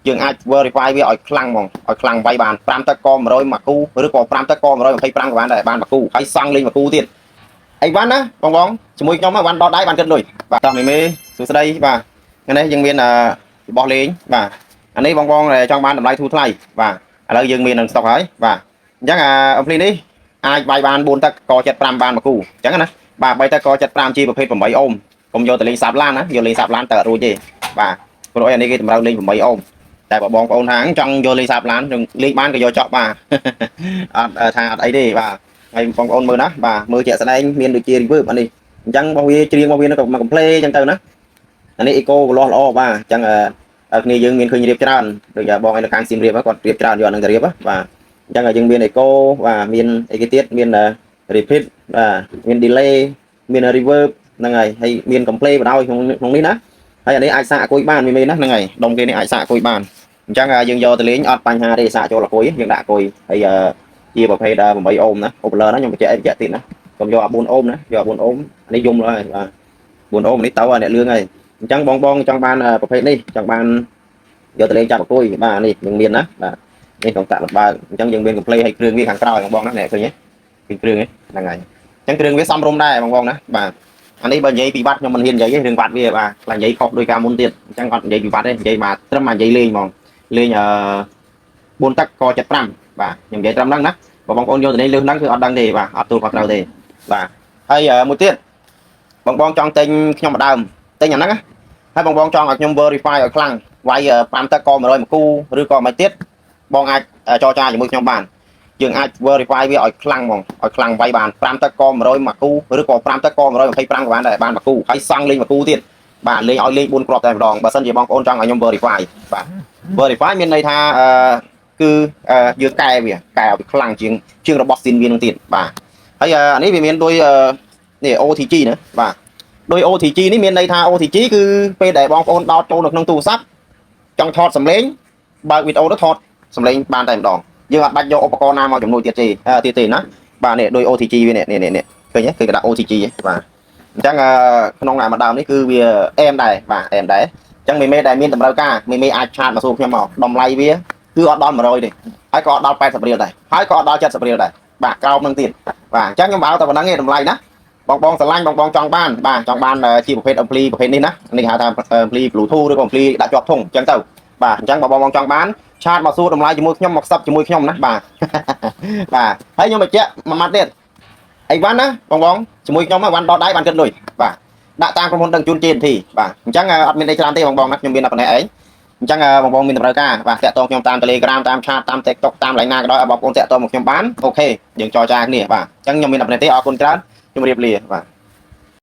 យើងអាច verify វាឲ្យខ្លាំងហ្មងឲ្យខ្លាំងវាយបាន5តក100មួយគូឬក៏5តក125ក៏បានដែរបានមួយគូហើយសង់លេងមួយគូទៀតអីវ៉ាន់ណាបងជាមួយខ្ញុំវ៉ាន់ដតដៃបានគិតលុយបាទតោះមីមេសួស្ដីបាទថ្ងៃនេះយើងមានរបស់លេងបាទអានេះបងចង់បានតម្លៃធូរថ្លៃបាទឥឡូវយើងមាននៅស្តុកហើយបាទអញ្ចឹងអំភ្លីនេះអាចវាយបាន4តក75បានមួយគូអញ្ចឹងណាបាទ3តក75ជាប្រភេទ8អូមកុំយកទៅលេងសាប់ឡានណាយកលេងសាប់ឡានតើអត់រួចទេបាទព្រោះអានេះគេតម្រូវលេង8អូមតែបងប្អូនថាចង់យកលេងសាប់ឡានលេងបានក៏យកចប់បាទអត់ថាអត់អីទេបាទហើយបងប្អូនមើលណាបាទមើលជាក់ស្ដែងមានដូចជា reverb អានេះអញ្ចឹងរបស់វាច្រៀងរបស់វានៅមកកំ play អញ្ចឹងទៅណាអានេះ eco ក៏លាស់ល្អបាទអញ្ចឹងគ្នាយើងមានឃើញរៀបច្រើនដូចបងឯនៅខាងសៀមរាបគាត់រៀបច្រើនយកនឹងទៅរៀបបាទអញ្ចឹងយើងមាន eco បាទមានអីគេទៀតមាន repeat បាទមាន delay មាន reverb ហ្នឹងហើយមានកំ play បដ ாய் ក្នុងនេះណាហើយអានេះអាចសាកអគុយបានមីមេណាហ្នឹងហើយដុំគេនេះអាចសាកអគុយបានអញ្ចឹងយើងយកទៅលេងអត់បញ្ហាទេសាកចូលអគុយយើងដាក់អគុយហើយជាប្រភេទ8អូមណា popular ណាខ្ញុំបញ្ជាក់ទៀតណាកុំយក4អូមណាយក4អូមនេះយំហើយបាទ4អូមនេះទៅអ្នកលឿងហើយអញ្ចឹងបងចង់បានប្រភេទនេះចង់បានយកទៅលេងចាប់អគុយបាទនេះយើងមានណាបាទនេះក្នុងតាក់បើអញ្ចឹងយើងមាន complete ហើយគ្រឿងវាខាងក្រោយបងណាអ្នកឃើញទេគ្រឿងហ្នឹងហើយអញ្ចឹងគ្រឿងវាសមរម្យដែរបងណាបាទអានេះបើនិយាយពីបាត់ខ្ញុំមិនហ៊ាននិយាយទេរឿងបាត់វាបាទខ្លាចនិយាយខុសដោយការមុនទៀតអញ្ចឹងអត់និយាយពីបាត់ទេនិយាយបាទត្រឹមតែនិយាយលេងហ្មងលេង4ទឹកក75បាទខ្ញុំនិយាយត្រឹមហ្នឹងណាបើបងប្អូនយកទៅលេងលឿនហ្នឹងគឺអត់ដឹងទេបាទអត់ទូលខុសត្រូវទេបាទហើយមួយទៀតបងចង់ទិញខ្ញុំម្ដងទិញអាហ្នឹងណាហើយបងចង់ឲ្យខ្ញុំ verify ឲ្យខ្លាំងវាយ5ទឹកក100មួយគូឬក៏មិនទៀតបងអាចចរចាជាមួយខ្ញុំបានយើងអាច verify វាឲ្យខ្លាំងហ្មងឲ្យខ្លាំងវាយបាន5តក100មួយគូឬក៏5តក125ក៏បានដែរបានមួយគូហើយសង់លេងមួយគូទៀតបាទលេងឲ្យលេង4គ្រាប់តែម្ដងបើសិនជាបងប្អូនចង់ឲ្យខ្ញុំ verify បាទ verify មានន័យថាគឺយើងកែវាកែឲ្យខ្លាំងជាងរបស់ស៊ីនវានឹងទៀតបាទហើយអានេះវាមានដោយនេះ OTG ណាបាទដោយ OTG នេះមានន័យថា OTG គឺពេលដែលបងប្អូនដោតចូលនៅក្នុងទូរស័ព្ទចង់ថតសំឡេងបើកវីដេអូទៅថតសំឡេងបានតែម្ដងយើងអត់បាច់យកឧបករណ៍ណាមកជំនួយទៀតទេណាបាទនេះដោយ OTG វានេះឃើញទេគឺគេដាក់ OTG បាទអញ្ចឹងក្នុងម្ដងនេះគឺវាអែមដែរបាទអែមដែរអញ្ចឹងមេដែលមានតម្រូវការមេអាចឆាតមកសួរខ្ញុំមកតម្លៃវាគឺអត់ដល់100ទេហើយក៏អត់ដល់80រៀលដែរហើយក៏អត់ដល់70រៀលដែរបាទក្រោមនឹងទៀតបាទអញ្ចឹងខ្ញុំបើតែប៉ុណ្្នឹងឯងតម្លៃណាបងស្រឡាញ់បងចង់បានបាទចង់បានជាប្រភេទ ampli ប្រភេទនេះណានេះហៅថា ampli Bluetooth ឬក៏ ampli ដាក់ជាប់ធុងអញ្ចឹងទៅបាទអញ្ចឹងបងចង់បានឆាតមកសួរតម្លៃជាមួយខ្ញុំមកសັບជាមួយខ្ញុំណាបាទបាទហើយខ្ញុំបញ្ជាក់មួយម៉ាត់ទៀតអីវ៉ាន់ណាបងជាមួយខ្ញុំវ៉ាន់ដតដៃបានគិតលុយបាទដាក់តាមក្រុមហ៊ុនដឹងជូន JNT បាទអញ្ចឹងអត់មានអីច្រើនទេបងណាខ្ញុំមានតែប៉ុណ្ណេះឯងអញ្ចឹងបងមានតម្រូវការបាទតាក់ទងខ្ញុំតាម Telegram តាម chat តាម TikTok តាម LINE ណាក៏ដោយឲ្យបងប្អូនតាក់ទងមកខ្ញុំបានអូខេយើងចរចាគ្នាបាទអញ្ចឹងខ្ញុំមានតែប៉ុណ្ណេះទេអរគុណច្រើនជម្រាបលាបាទ